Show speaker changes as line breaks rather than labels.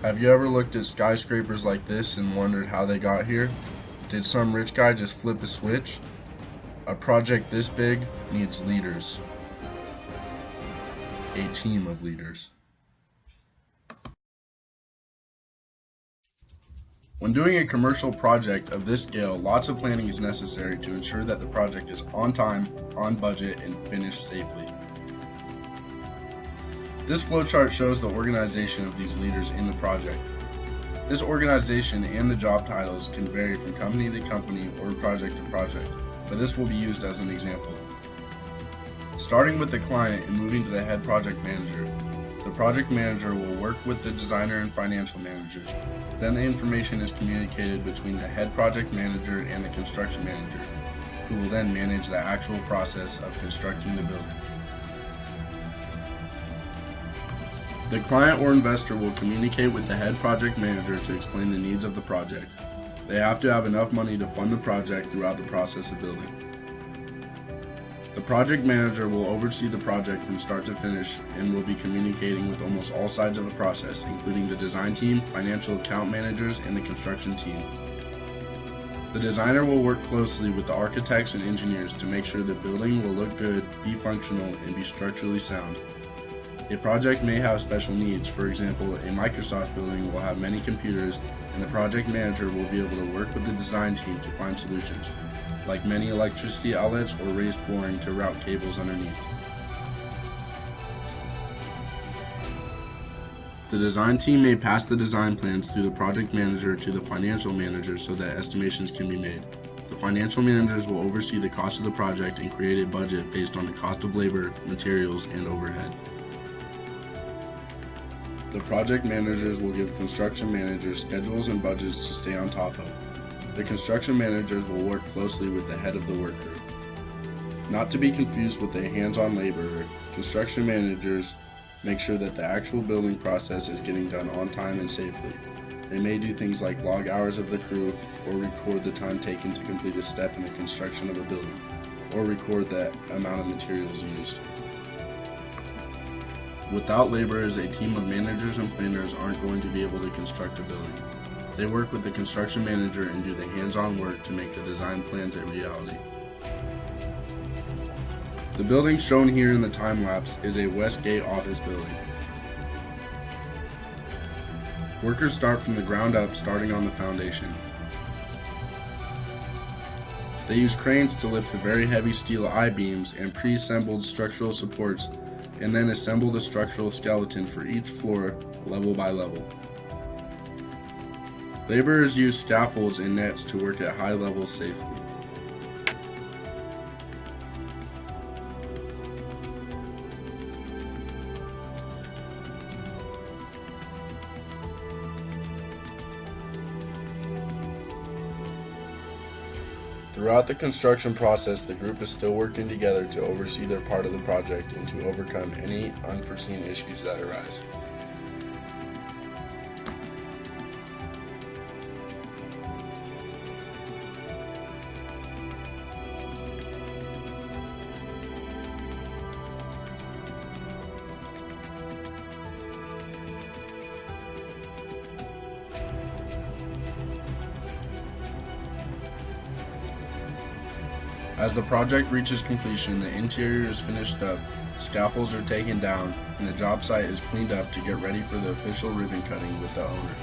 Have you ever looked at skyscrapers like this and wondered how they got here? Did some rich guy just flip a switch? A project this big needs leaders. A team of leaders. When doing a commercial project of this scale, lots of planning is necessary to ensure that the project is on time, on budget, and finished safely. This flowchart shows the organization of these leaders in the project. This organization and the job titles can vary from company to company or project to project, but this will be used as an example. Starting with the client and moving to the head project manager, the project manager will work with the designer and financial managers. Then the information is communicated between the head project manager and the construction manager, who will then manage the actual process of constructing the building. The client or investor will communicate with the head project manager to explain the needs of the project. They have to have enough money to fund the project throughout the process of building. The project manager will oversee the project from start to finish and will be communicating with almost all sides of the process, including the design team, financial account managers, and the construction team. The designer will work closely with the architects and engineers to make sure the building will look good, be functional, and be structurally sound. A project may have special needs. For example, a Microsoft building will have many computers, and the project manager will be able to work with the design team to find solutions, like many electricity outlets or raised flooring to route cables underneath. The design team may pass the design plans through the project manager to the financial manager so that estimations can be made. The financial managers will oversee the cost of the project and create a budget based on the cost of labor, materials, and overhead. The project managers will give construction managers schedules and budgets to stay on top of. The construction managers will work closely with the head of the work group. Not to be confused with a hands-on laborer, construction managers make sure that the actual building process is getting done on time and safely. They may do things like log hours of the crew, or record the time taken to complete a step in the construction of a building, or record the amount of materials used. Without laborers, a team of managers and planners aren't going to be able to construct a building. They work with the construction manager and do the hands-on work to make the design plans a reality. The building shown here in the time lapse is a Westgate office building. Workers start from the ground up, starting on the foundation. They use cranes to lift the very heavy steel I-beams and pre-assembled structural supports, and then assemble the structural skeleton for each floor level by level. Laborers use scaffolds and nets to work at high levels safely. Throughout the construction process, the group is still working together to oversee their part of the project and to overcome any unforeseen issues that arise. As the project reaches completion, the interior is finished up, scaffolds are taken down, and the job site is cleaned up to get ready for the official ribbon cutting with the owner.